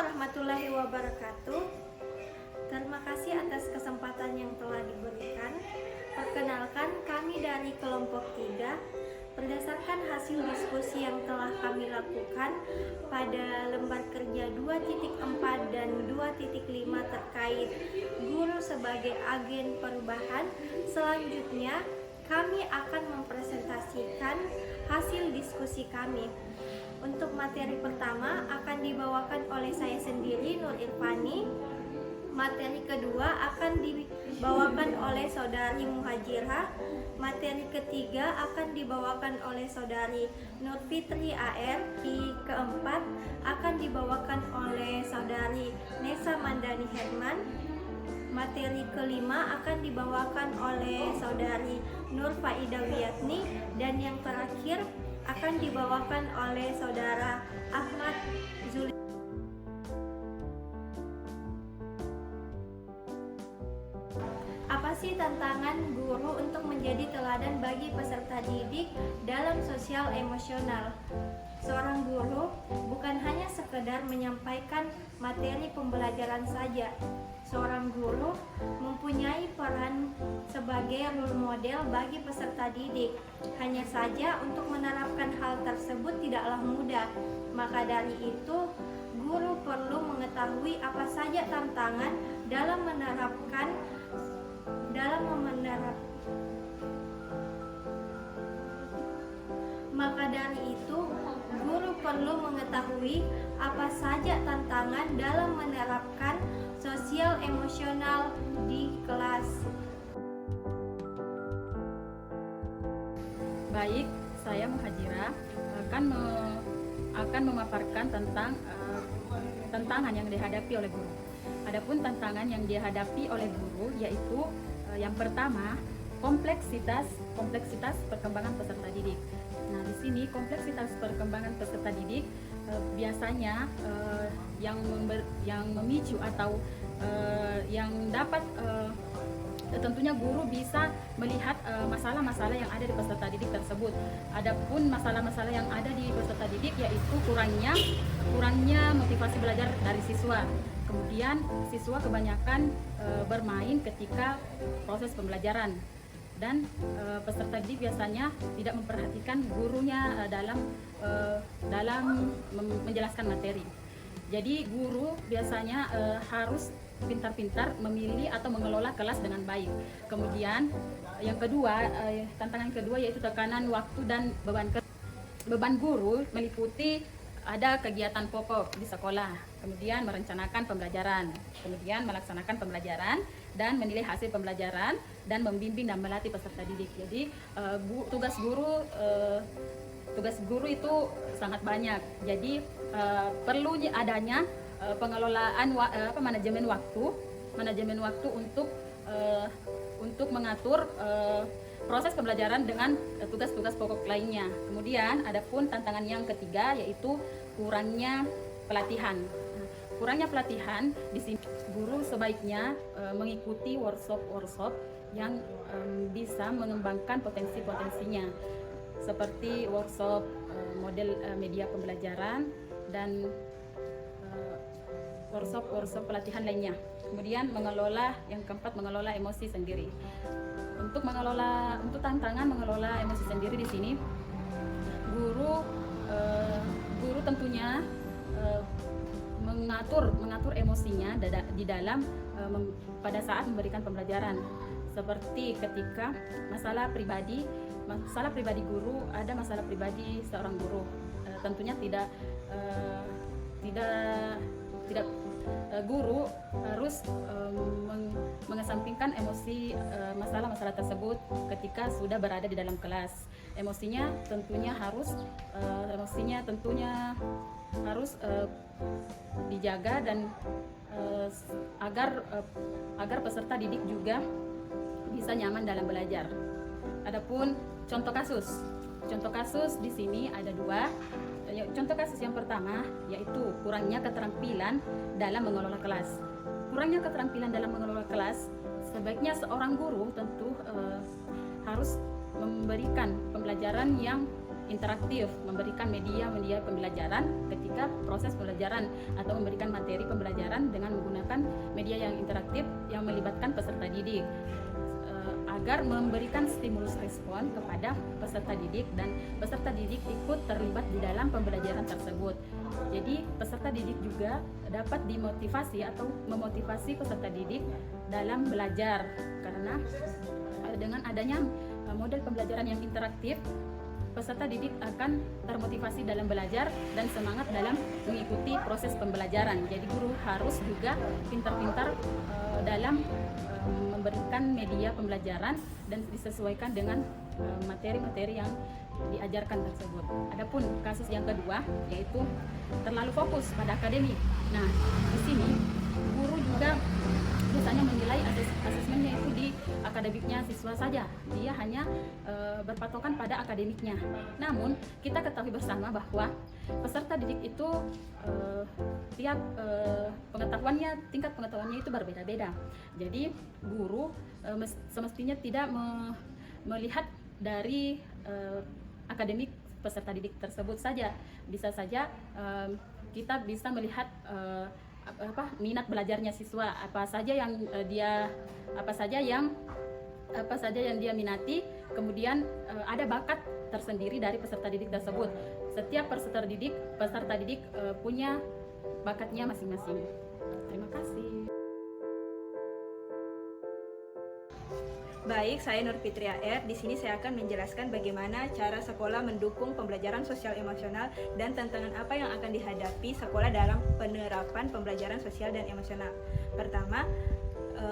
warahmatullahi wabarakatuh. Terima kasih atas kesempatan yang telah diberikan. Perkenalkan, kami dari kelompok 3 berdasarkan hasil diskusi yang telah kami lakukan pada lembar kerja 2.4 dan 2.5 terkait guru sebagai agen perubahan. Selanjutnya kami akan mempresentasikan hasil diskusi kami. Untuk materi pertama akan dibawakan oleh saya sendiri, Nur Irfani. Materi kedua akan dibawakan oleh saudari Muhajirah. Materi ketiga akan dibawakan oleh saudari Nur Fitri AR. Di keempat akan dibawakan oleh saudari Nesa Mandani Herman. Materi kelima akan dibawakan oleh saudari Nur Faida Wiyatni, dan yang terakhir akan dibawakan oleh saudara Ahmad Zuli. Apa sih tantangan guru untuk menjadi teladan bagi peserta didik dalam sosial emosional? Seorang guru bukan hanya sekedar menyampaikan materi pembelajaran saja. Seorang guru mempunyai peran sebagai role model bagi peserta didik. Hanya saja untuk menerapkan hal tersebut tidaklah mudah. Maka dari itu, guru perlu mengetahui apa saja tantangan dalam menerapkan Maka dari itu, guru perlu mengetahui apa saja tantangan dalam menerapkan sosial emosional di kelas. Baik, saya Muhajirah akan memaparkan tentang tantangan yang dihadapi oleh guru. Adapun tantangan yang dihadapi oleh guru yaitu yang pertama, kompleksitas perkembangan peserta didik. Nah, di sini kompleksitas perkembangan peserta didik biasanya yang memicu atau yang dapat tentunya guru bisa melihat masalah-masalah yang ada di peserta didik tersebut. Adapun masalah-masalah yang ada di peserta didik yaitu kurangnya motivasi belajar dari siswa. Kemudian siswa kebanyakan bermain ketika proses pembelajaran, dan peserta didik biasanya tidak memperhatikan gurunya dalam menjelaskan materi. Jadi guru biasanya harus pintar-pintar memilih atau mengelola kelas dengan baik. Kemudian yang kedua, tantangan kedua yaitu tekanan waktu dan beban guru meliputi ada kegiatan pokok di sekolah, kemudian merencanakan pembelajaran, kemudian melaksanakan pembelajaran dan menilai hasil pembelajaran dan membimbing dan melatih peserta didik. Jadi tugas guru itu sangat banyak. Jadi perlu adanya pengelolaan manajemen waktu untuk mengatur proses pembelajaran dengan tugas-tugas pokok lainnya. Kemudian adapun tantangan yang ketiga yaitu kurangnya pelatihan. Kurangnya pelatihan di sini guru sebaiknya mengikuti workshop yang bisa mengembangkan potensinya, seperti workshop model media pembelajaran dan workshop pelatihan lainnya. Kemudian yang keempat, mengelola emosi sendiri. Untuk tantangan mengelola emosi sendiri di sini, guru tentunya mengatur emosinya di dalam pada saat memberikan pembelajaran. Seperti ketika masalah pribadi guru, ada masalah pribadi seorang guru, tentunya tidak guru harus mengesampingkan emosi masalah-masalah tersebut ketika sudah berada di dalam kelas. Emosinya tentunya harus dijaga dan agar peserta didik juga bisa nyaman dalam belajar. Adapun contoh kasus di sini ada dua. Contoh kasus yang pertama yaitu kurangnya keterampilan dalam mengelola kelas. Kurangnya keterampilan dalam mengelola kelas, sebaiknya seorang guru tentu harus memberikan pembelajaran yang interaktif, memberikan media pembelajaran ketika proses pembelajaran atau memberikan materi pembelajaran dengan menggunakan media yang interaktif yang melibatkan peserta didik agar memberikan stimulus respon kepada peserta didik dan peserta didik ikut terlibat di dalam pembelajaran tersebut. Jadi peserta didik juga dapat dimotivasi atau memotivasi peserta didik dalam belajar karena dengan adanya model pembelajaran yang interaktif, peserta didik akan termotivasi dalam belajar dan semangat dalam mengikuti proses pembelajaran. Jadi guru harus juga pintar-pintar dalam memberikan media pembelajaran dan disesuaikan dengan materi-materi yang diajarkan tersebut. Adapun kasus yang kedua yaitu terlalu fokus pada akademik. Nah, di sini guru juga biasanya menilai asesmennya itu di akademiknya siswa saja. Dia hanya berpatokan pada akademiknya. Namun kita ketahui bersama bahwa peserta didik itu tiap tingkat pengetahuannya itu berbeda-beda. Jadi guru semestinya tidak melihat dari akademik peserta didik tersebut saja. Bisa saja kita bisa melihat minat belajarnya siswa, apa saja yang dia minati, kemudian ada bakat tersendiri dari peserta didik tersebut. Setiap peserta didik punya bakatnya masing-masing. Terima kasih. Baik, saya Nur Fitria R. Di sini saya akan menjelaskan bagaimana cara sekolah mendukung pembelajaran sosial emosional dan tantangan apa yang akan dihadapi sekolah dalam penerapan pembelajaran sosial dan emosional. Pertama,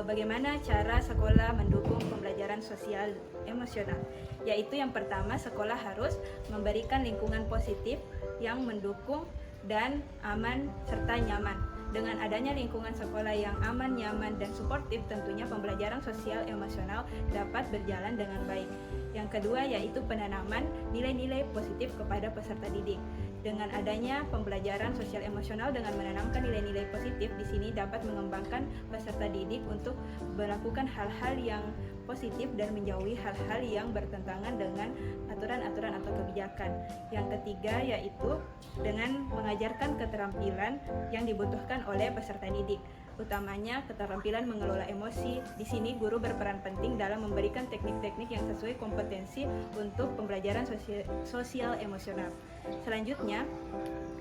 bagaimana cara sekolah mendukung pembelajaran sosial emosional? Yaitu yang pertama, sekolah harus memberikan lingkungan positif yang mendukung dan aman serta nyaman. Dengan adanya lingkungan sekolah yang aman, nyaman, dan suportif, tentunya pembelajaran sosial emosional dapat berjalan dengan baik. Yang kedua yaitu penanaman nilai-nilai positif kepada peserta didik. Dengan adanya pembelajaran sosial emosional dengan menanamkan nilai-nilai positif, di sini dapat mengembangkan peserta didik untuk melakukan hal-hal yang positif dan menjauhi hal-hal yang bertentangan dengan aturan-aturan atau kebijakan. Yang ketiga yaitu dengan mengajarkan keterampilan yang dibutuhkan oleh peserta didik, utamanya keterampilan mengelola emosi. Di sini guru berperan penting dalam memberikan teknik-teknik yang sesuai kompetensi untuk pembelajaran sosial emosional. Selanjutnya,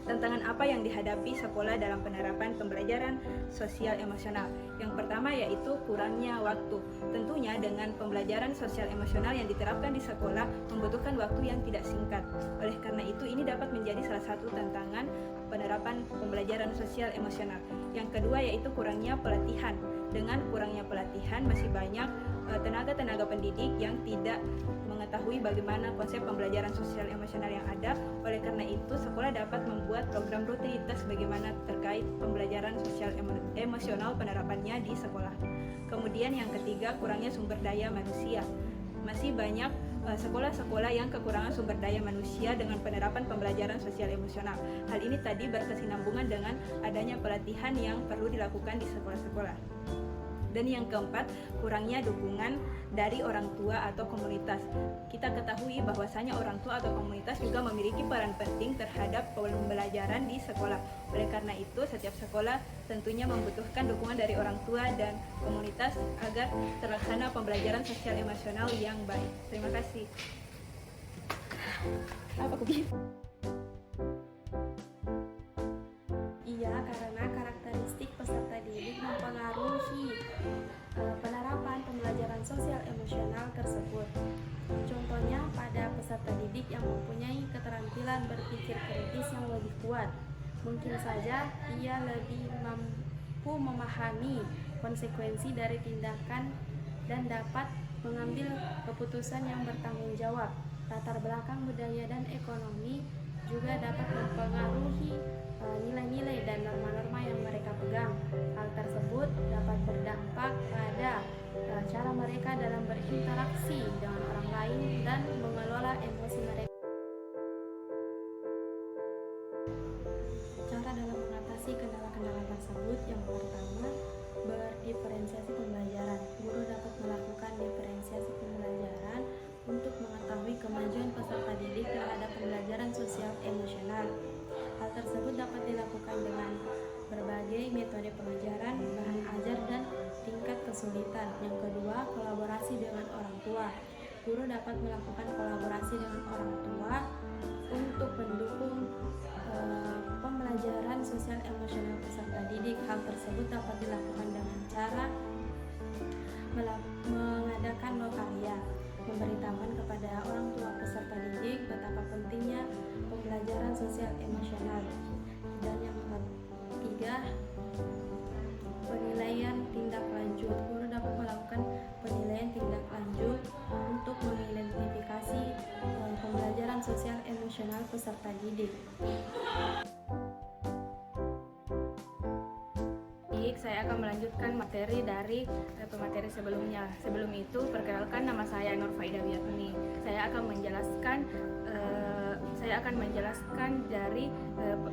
tantangan apa yang dihadapi sekolah dalam penerapan pembelajaran sosial emosional? Yang pertama yaitu kurangnya waktu. Tentunya dengan pembelajaran sosial emosional yang diterapkan di sekolah membutuhkan waktu yang tidak singkat. Oleh karena itu, ini dapat menjadi salah satu tantangan penerapan pembelajaran sosial emosional. Yang kedua yaitu kurangnya pelatihan. Dengan kurangnya pelatihan, masih banyak tenaga-tenaga pendidik yang tidak mengetahui bagaimana konsep pembelajaran sosial emosional yang ada. Oleh karena itu, sekolah dapat membuat program rutinitas bagaimana terkait pembelajaran sosial emosional penerapannya di sekolah. Kemudian yang ketiga, kurangnya sumber daya manusia. Masih banyak sekolah-sekolah yang kekurangan sumber daya manusia dengan penerapan pembelajaran sosial emosional. Hal ini tadi berkesinambungan dengan adanya pelatihan yang perlu dilakukan di sekolah-sekolah. Dan yang keempat, kurangnya dukungan dari orang tua atau komunitas. Kita ketahui bahwasanya orang tua atau komunitas juga memiliki peran penting terhadap pembelajaran di sekolah. Oleh karena itu, setiap sekolah tentunya membutuhkan dukungan dari orang tua dan komunitas agar terlaksana pembelajaran sosial emosional yang baik. Terima kasih. Iya, karena karakteristik peserta didik mempengaruhi penerapan pembelajaran sosial emosional tersebut. Contohnya pada peserta didik yang mempunyai keterampilan berpikir kritis yang lebih kuat, mungkin saja ia lebih mampu memahami konsekuensi dari tindakan dan dapat mengambil keputusan yang bertanggung jawab. Latar belakang budaya dan ekonomi juga dapat mempengaruhi nilai-nilai dan norma-norma yang mereka pegang. Hal tersebut dapat berdampak pada cara mereka dalam berinteraksi dengan orang lain dan mengelola emosi mereka. Cara dalam mengatasi kendala-kendala tersebut, yang pertama, berdiferensiasi pembelajaran. Guru dapat melakukan diferensiasi pembelajaran untuk mengetahui kemajuan peserta didik terhadap pembelajaran kesulitan. Yang kedua, kolaborasi dengan orang tua. Guru dapat melakukan kolaborasi dengan orang tua untuk mendukung pembelajaran sosial emosional peserta didik. Hal tersebut dapat dilakukan dengan cara mengadakan lokarya, memberitahukan kepada orang tua peserta didik betapa pentingnya pembelajaran sosial emosional. Dan yang ketiga, penilaian tindak lanjut. Guru dapat melakukan penilaian tindak lanjut untuk mengidentifikasi pembelajaran sosial emosional peserta didik. Saya akan melanjutkan materi dari pemateri sebelumnya. Sebelum itu, perkenalkan, nama saya Nur Faida Wiatni. Saya akan menjelaskan dari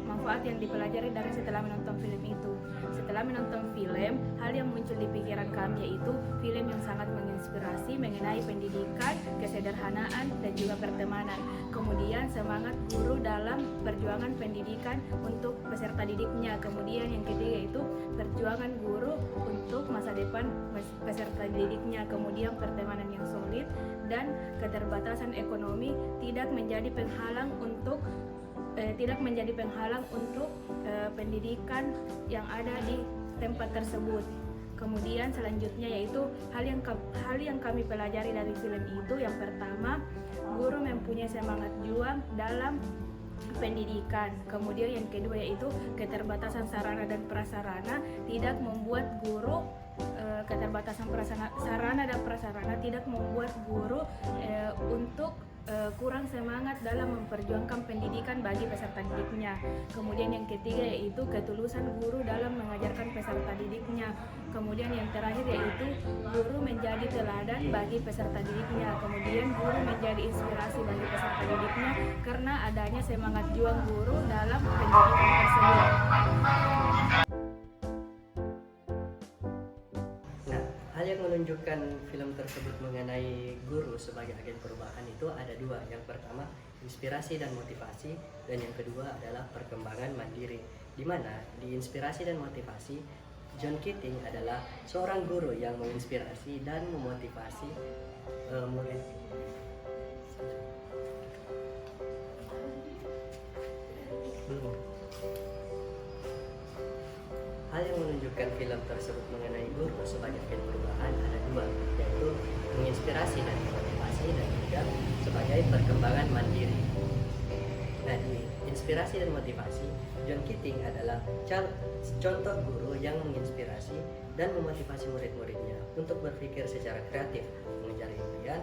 manfaat yang dipelajari dari setelah menonton film itu. Setelah menonton film, hal yang muncul di pikiran kami yaitu film yang sangat menginspirasi mengenai pendidikan, kesederhanaan, dan juga pertemanan. Kemudian semangat guru dalam perjuangan pendidikan untuk peserta didiknya. Kemudian yang ketiga yaitu perjuangan guru untuk masa depan peserta didiknya. Kemudian pertemanan yang solid dan keterbatasan ekonomi tidak menjadi penghalang untuk pendidikan yang ada di tempat tersebut. Kemudian selanjutnya yaitu hal yang kami pelajari dari film itu, yang pertama, guru mempunyai semangat juang dalam pendidikan. Kemudian yang kedua yaitu keterbatasan sarana dan prasarana tidak membuat guru sarana dan prasarana tidak membuat guru untuk kurang semangat dalam memperjuangkan pendidikan bagi peserta didiknya. Kemudian yang ketiga yaitu ketulusan guru dalam mengajarkan peserta didiknya. Kemudian yang terakhir yaitu guru menjadi teladan bagi peserta didiknya. Kemudian guru menjadi inspirasi bagi peserta didiknya karena adanya semangat juang guru dalam pendidikan tersebut. Hal yang menunjukkan film tersebut mengenai guru sebagai agen perubahan itu ada dua. Yang pertama, inspirasi dan motivasi, dan yang kedua adalah perkembangan mandiri. Di mana di inspirasi dan motivasi, John Keating adalah seorang guru yang menginspirasi dan memotivasi murid. Hal yang menunjukkan film tersebut mengenai guru sebagai agen perubahan ada dua, yaitu menginspirasi dan memotivasi, dan juga sebagai perkembangan mandiri. Nah, di inspirasi dan motivasi, John Keating adalah contoh guru yang menginspirasi dan memotivasi murid-muridnya untuk berpikir secara kreatif, mengejar impian,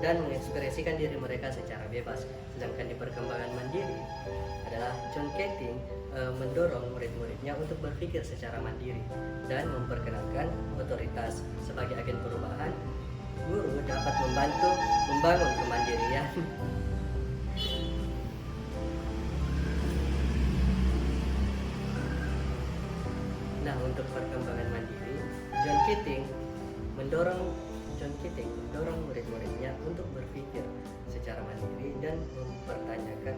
dan mengekspresikan diri mereka secara bebas. Sedangkan di perkembangan mandiri adalah John Keating mendorong murid-muridnya untuk berpikir secara mandiri dan memperkenalkan otoritas. Sebagai agen perubahan, guru dapat membantu membangun kemandirian Nah, untuk perkembangan mandiri, John Keating mendorong murid-muridnya untuk berpikir secara mandiri dan mempertanyakan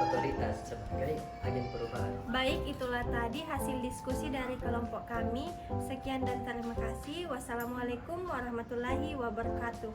otoritas sebagai agen perubahan. Baik, itulah tadi hasil diskusi dari kelompok kami. Sekian dan terima kasih. Wassalamualaikum warahmatullahi wabarakatuh.